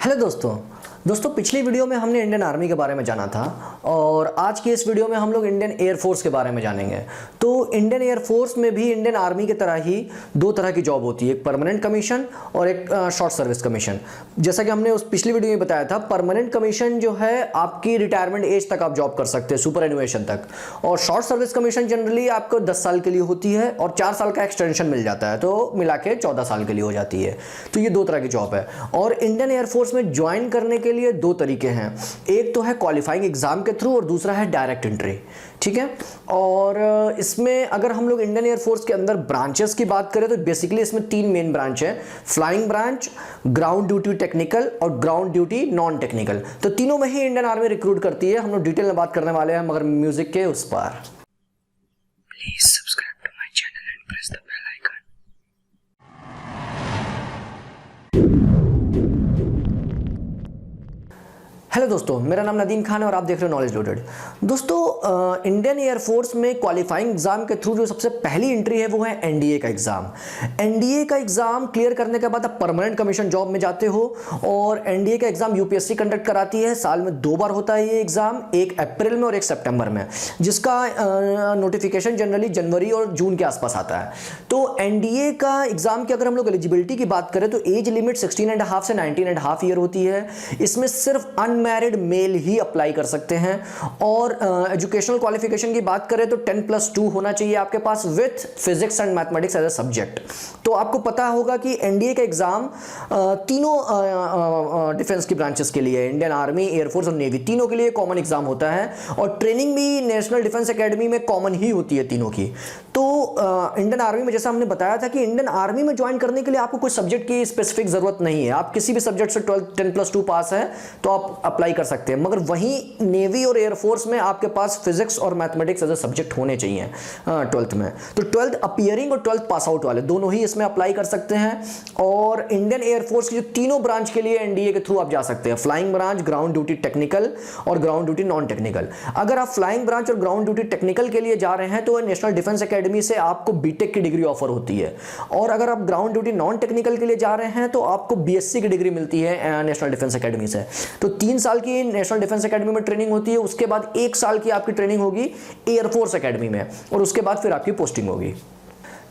Hello दोस्तों पिछली video में हमने इंडियन आर्मी के बारे में जाना था और आज की इस वीडियो में हम लोग इंडियन एयरफोर्स के बारे में जानेंगे। तो इंडियन एयरफोर्स में भी इंडियन आर्मी की तरह ही दो तरह की जॉब होती है, एक परमानेंट कमीशन और एक शॉर्ट सर्विस कमीशन। जैसा कि हमने उस पिछली वीडियो में बताया था, परमानेंट कमीशन जो है आपकी रिटायरमेंट एज तक आप जॉब कर सकते हैं, सुपर एनुएशन तक, और शॉर्ट सर्विस कमीशन जनरली आपको 10 साल के लिए होती है और 4 साल का एक्सटेंशन मिल जाता है, तो मिला के 14 साल के लिए हो जाती है। तो ये दो तरह की जॉब है और इंडियन एयरफोर्स में ज्वाइन करने के लिए दो तरीके हैं, एक तो है क्वालिफाइंग एग्जाम के थ्रू और दूसरा है डायरेक्ट एंट्री। ठीक है, और इसमें अगर हम लोग इंडियन एयरफोर्स के अंदर ब्रांचेस की बात करें तो बेसिकली इसमें 3 मेन ब्रांच है, flying branch, ground duty technical और ग्राउंड ड्यूटी नॉन टेक्निकल। तो तीनों में ही इंडियन आर्मी रिक्रूट करती है। हम लोग डिटेल में बात करने वाले हैं मगर म्यूजिक के उस पार। Please subscribe to my channel and press the bell icon. Hello दोस्तों, मेरा नाम नदीम खान है और आप देख रहे हो नॉलेज लोडेड। दोस्तों, इंडियन एयरफोर्स में क्वालिफाइंग एग्जाम के थ्रू जो सबसे पहली एंट्री है वो है एनडीए का एग्जाम। एनडीए का एग्जाम क्लियर करने के बाद आप परमानेंट कमीशन जॉब में जाते हो और एनडीए का एग्जाम यूपीएससी कंडक्ट कराती है। साल में 2 बार होता है ये एग्जाम, एक अप्रैल में और एक सितंबर में, जिसका नोटिफिकेशन जनरली जनवरी और जून के आसपास आता है। तो एनडीए का एग्जाम की अगर हम लोग एलिजिबिलिटी की बात करें तो एज लिमिट 16.5 से 19.5 ईयर होती है। इसमें सिर्फ अनमैरिड मेल ही अप्लाई कर सकते हैं और एजुकेशनल क्वालिफिकेशन की बात करें तो 10+2 होना चाहिए आपके पास with physics and mathematics as a subject. तो आपको पता होगा कि एनडीए का एग्जाम तीनों डिफेंस की ब्रांचेस के लिए, इंडियन आर्मी, एयरफोर्स और नेवी, तीनों के लिए कॉमन एग्जाम होता है और ट्रेनिंग भी नेशनल डिफेंस एकेडमी में कॉमन ही होती है तीनों की। तो इंडियन आर्मी में जैसा हमने बताया था कि इंडियन आर्मी में ज्वाइन करने के लिए आपको कोई सब्जेक्ट की स्पेसिफिक जरूरत नहीं है, आप किसी भी सब्जेक्ट से 10+2 पास है तो आप अप्लाई कर सकते हैं। मगर वहीं नेवी और एयरफोर्स में आपके पास फिजिक्स और मैथमेटिक्स एज अ सब्जेक्ट होने चाहिए 12th में। तो 12th अपीयरिंग और 12th पास आउट वाले दोनों ही इसमें अप्लाई कर सकते हैं। और इंडियन एयरफोर्स की जो तीनों ब्रांच के लिए एनडीए के थ्रू आप जा सकते हैं, flying branch, ground duty technical और ग्राउंड ड्यूटी नॉन टेक्निकल। अगर आप फ्लाइंग ब्रांच और ग्राउंड ड्यूटी टेक्निकल के लिए जा रहे हैं तो नेशनल डिफेंस एकेडमी से आपको बीटेक की डिग्री ऑफर होती है, और अगर आप ग्राउंड ड्यूटी नॉन टेक्निकल के लिए जा रहे हैं तो आपको बीएससी की डिग्री मिलती है नेशनल डिफेंस एकेडमी से। तो 3 साल की नेशनल डिफेंस एकेडमी में ट्रेनिंग होती है, उसके बाद 1 साल की आपकी ट्रेनिंग होगी एयरफोर्स एकेडमी में और उसके बाद फिर आपकी पोस्टिंग होगी।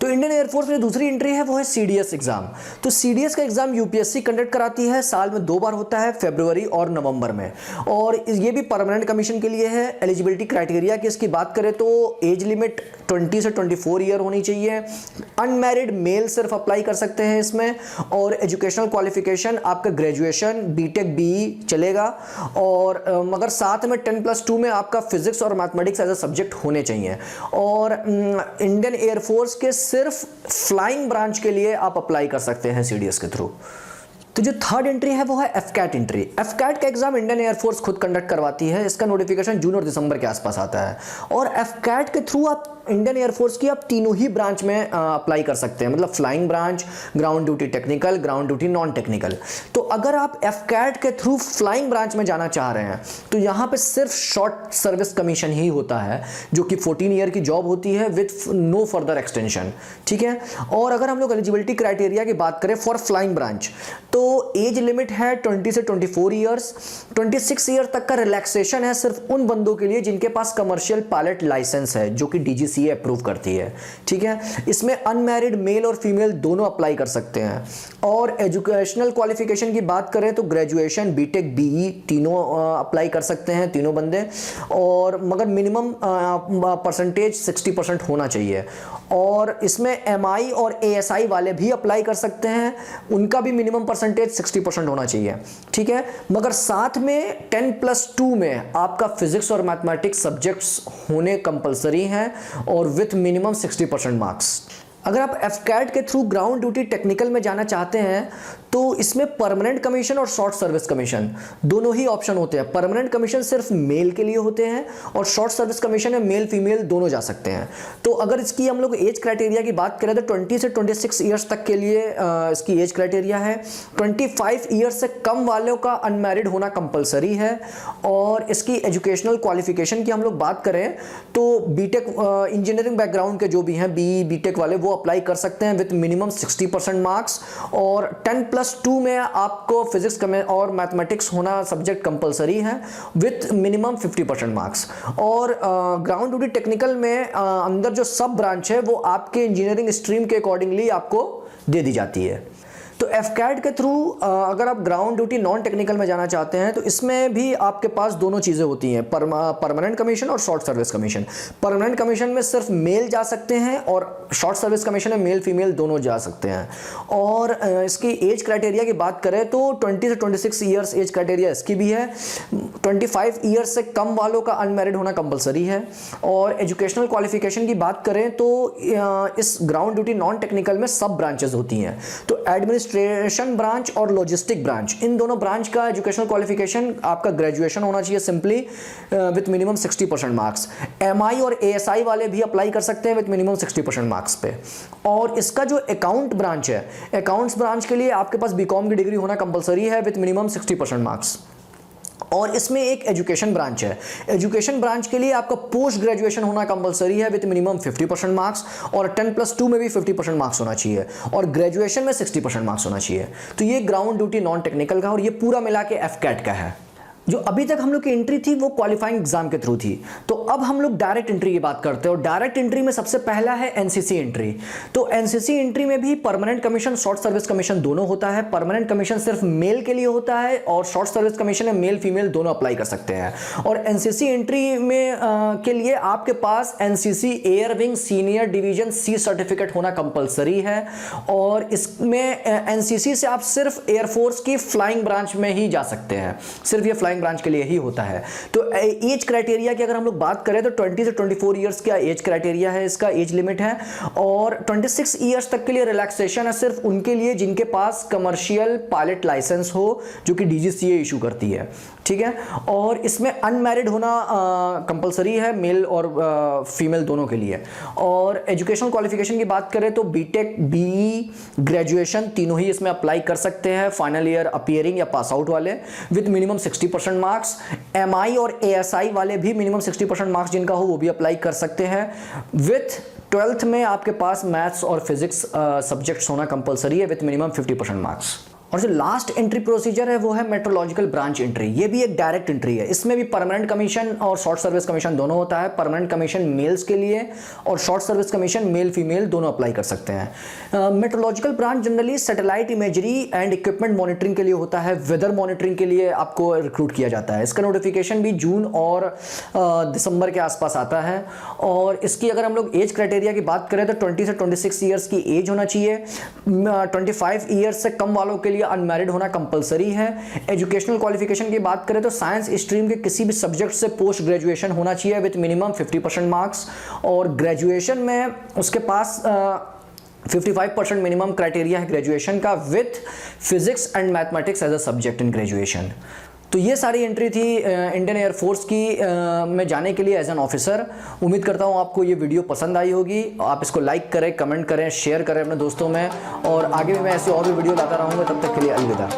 तो इंडियन एयरफोर्स में दूसरी एंट्री है वो है सीडीएस एग्जाम। तो सीडीएस का एग्जाम यूपीएससी कंडक्ट कराती है, साल में 2 बार होता है, फरवरी और नवंबर में, और ये भी परमानेंट कमीशन के लिए है। एलिजिबिलिटी क्राइटेरिया की इसकी बात करें तो एज लिमिट 20 से 24 ईयर होनी चाहिए, अनमैरिड मेल सिर्फ अप्लाई कर सकते हैं इसमें, और एजुकेशनल क्वालिफिकेशन आपका ग्रेजुएशन, बीटेक, बीई चलेगा, और मगर साथ में 10+2 में आपका फिजिक्स और मैथमेटिक्स एज अ सब्जेक्ट होने चाहिए। और इंडियन एयरफोर्स के सिर्फ फ्लाइंग ब्रांच के लिए आप अप्लाई कर सकते हैं सीडीएस के थ्रू। तो जो थर्ड एंट्री है वो है एफकैट एंट्री। एफकैट का एग्जाम इंडियन एयरफोर्स खुद कंडक्ट करवाती है, इसका नोटिफिकेशन जून और दिसंबर के आसपास आता है, और एफकैट के थ्रू आप इंडियन एयरफोर्स की आप तीनों ही ब्रांच में अप्लाई कर सकते हैं, मतलब flying branch, ground duty technical, ground duty non technical. तो अगर आप एफकैट के थ्रू फ्लाइंग ब्रांच में जाना चाह रहे हैं तो यहाँ पे सिर्फ शॉर्ट सर्विस कमीशन ही होता है, जो कि 14 ईयर की जॉब होती है विथ नो फर्दर एक्सटेंशन। ठीक है, और अगर हम लोग एलिजिबिलिटी क्राइटेरिया की बात करें फॉर फ्लाइंग ब्रांच तो एज लिमिट है 20 से 24 ईयर्स, 26 ईयर तक का रिलैक्सेशन है सिर्फ उन बंदों के लिए जिनके पास कमर्शियल पायलट लाइसेंस है, जो कि डीजीसीए अप्रूव करती है। ठीक है, इसमें अनमैरिड मेल और फीमेल दोनों अप्लाई कर सकते हैं। और एजुकेशनल क्वालिफिकेशन की बात करें तो ग्रेजुएशन, बीटेक, बीई तीनों अप्लाई कर सकते हैं तीनों बंदे, और मगर मिनिमम परसेंटेज 60% होना चाहिए। और इसमें एमआई और एएसआई वाले भी अप्लाई कर सकते हैं, उनका भी मिनिमम परसेंटेज 60% होना चाहिए। ठीक है, मगर साथ में 10+2 में आपका फिजिक्स और मैथमेटिक्स सब्जेक्ट्स होने कंपलसरी हैं और विथ मिनिमम 60% मार्क्स। अगर आप एफकैट के थ्रू ग्राउंड ड्यूटी टेक्निकल में जाना चाहते हैं तो इसमें परमानेंट कमीशन और शॉर्ट सर्विस कमीशन दोनों ही ऑप्शन होते हैं। परमानेंट कमीशन सिर्फ मेल के लिए होते हैं और शॉर्ट सर्विस कमीशन में मेल फीमेल दोनों जा सकते हैं। तो अगर इसकी हम लोग एज क्राइटेरिया की बात करें तो 20 से 26 ईयर्स तक के लिए इसकी एज क्राइटेरिया है। 25 ईयर्स से कम वालों का अनमैरिड होना कंपलसरी है। और इसकी एजुकेशनल क्वालिफिकेशन की हम लोग बात करें तो बीटेक इंजीनियरिंग बैकग्राउंड के जो भी हैं, बीई बीटेक वाले, वो अप्लाई कर सकते हैं विथ मिनिमम 60% मार्क्स। और 10+2 में आपको फिजिक्स और मैथमेटिक्स होना सब्जेक्ट कंपलसरी है विथ मिनिमम 50% मार्क्स। और ग्राउंड ड्यूटी टेक्निकल में अंदर जो सब ब्रांच है वो आपके इंजीनियरिंग स्ट्रीम के अकॉर्डिंगली आपको दे दी जाती है। तो एफकैट के थ्रू अगर आप ग्राउंड ड्यूटी नॉन टेक्निकल में जाना चाहते हैं तो इसमें भी आपके पास दोनों चीज़ें होती हैं, परमानेंट कमीशन और short service commission. Permanent commission में सिर्फ मेल जा सकते हैं और शॉर्ट सर्विस कमीशन में मेल फीमेल दोनों जा सकते हैं। और इसकी एज क्राइटेरिया की बात करें तो 20 से 26 ईयर्स एज क्राइटेरिया इसकी भी है। 25 ईयर्स से कम वालों का अनमैरिड होना कंपलसरी है। और एजुकेशनल क्वालिफिकेशन की बात करें तो इस ग्राउंड ड्यूटी नॉन टेक्निकल में सब ब्रांचेस होती हैं। तो एडमिनिस्ट्रेशन ब्रांच और लॉजिस्टिक ब्रांच, इन दोनों ब्रांच का एजुकेशनल क्वालिफिकेशन आपका ग्रेजुएशन होना चाहिए simply with minimum 60% marks. MI और एएसआई वाले भी अप्लाई कर सकते हैं विथ मिनिमम 60% मार्क्स पे। और इसका जो अकाउंट ब्रांच है, अकाउंट्स ब्रांच के लिए आपके पास बीकॉम की डिग्री होना कंपलसरी है विथ मिनिमम 60% मार्क्स। और इसमें एक एजुकेशन ब्रांच है, एजुकेशन ब्रांच के लिए आपका पोस्ट ग्रेजुएशन होना कंपलसरी है विथ मिनिमम 50% मार्क्स। और 10+2 में भी 50% मार्क्स होना चाहिए और ग्रेजुएशन में 60% मार्क्स होना चाहिए। तो ये ग्राउंड ड्यूटी नॉन टेक्निकल का और ये पूरा मिला के एफकैट का है। जो अभी तक हम लोग की एंट्री थी वो क्वालिफाइंग एग्जाम के थ्रू थी। तो अब हम लोग डायरेक्ट एंट्री की बात करते हैं और डायरेक्ट एंट्री में सबसे पहला है एनसीसी एंट्री। तो एनसीसी एंट्री में भी permanent commission, short service commission दोनों होता है। परमानेंट कमीशन सिर्फ मेल के लिए होता है और शॉर्ट सर्विस कमीशन में मेल फीमेल दोनों अप्लाई कर सकते हैं। और एनसीसी एंट्री में के लिए आपके पास NCC air wing senior division C certificate होना कंपलसरी है। और इसमें एनसीसी से आप सिर्फ एयरफोर्स की फ्लाइंग ब्रांच में ही जा सकते हैं, सिर्फ ये फ्लाइंग ब्रांच के लिए ही होता है। तो एज क्राइटेरिया की अगर हम लोग बात करें तो 20 से 24 इयर्स का एज क्राइटेरिया है, इसका एज लिमिट है। और 26 इयर्स तक के लिए रिलैक्सेशन है सिर्फ उनके लिए जिनके पास कमर्शियल पायलट लाइसेंस हो, जो कि डीजीसीए इशू करती है, ठीक है। और इसमें अनमैरिड होना कंपलसरी है मेल और फीमेल दोनों के लिए। और एजुकेशनल क्वालिफिकेशन की बात करें तो बीटेक, बीई, ग्रेजुएशन तीनों ही इसमें अप्लाई कर सकते हैं, फाइनल ईयर अपीयरिंग या पास आउट वाले विद मिनिमम 60% मार्क्स। एमआई और एएसआई वाले भी मिनिमम 60% मार्क्स जिनका हो वो भी अप्लाई कर सकते हैं। विथ 12th में आपके पास मैथ्स और फिजिक्स सब्जेक्ट्स होना कंपलसरी है विथ मिनिमम 50% मार्क्स। और जो लास्ट एंट्री प्रोसीजर है वो है मेट्रोलॉजिकल ब्रांच एंट्री। ये भी एक डायरेक्ट एंट्री है। इसमें भी परमानेंट कमीशन और शॉर्ट सर्विस कमीशन दोनों होता है। परमानेंट कमीशन मेल्स के लिए और short service commission male female दोनों अप्लाई कर सकते हैं। Metrological branch generally satellite imagery and equipment monitoring के लिए होता है, वेदर मॉनिटरिंग के लिए आपको रिक्रूट किया जाता है। इसका नोटिफिकेशन भी जून और दिसंबर के आसपास आता है। और इसकी अगर हम लोग एज क्राइटेरिया की बात करें तो 20 से 26 ईयर्स की एज होना चाहिए। 25 ईयर्स से कम वालों के लिए अनमैरिड होना कंपलसरी है। एजुकेशनल क्वालिफिकेशन की बात करें तो साइंस स्ट्रीम के किसी भी सब्जेक्ट से पोस्ट ग्रेजुएशन होना चाहिए विथ मिनिमम 50% मार्क्स। और ग्रेजुएशन में उसके पास 55% मिनिमम क्राइटेरिया है ग्रेजुएशन का with physics and mathematics as a subject in graduation. तो ये सारी एंट्री थी इंडियन एयरफोर्स की में जाने के लिए एज एन ऑफिसर। उम्मीद करता हूँ आपको ये वीडियो पसंद आई होगी। आप इसको लाइक करें, कमेंट करें, शेयर करें अपने दोस्तों में। और आगे भी मैं ऐसे और भी वीडियो लाता रहूँगा। तब तक के लिए अलविदा।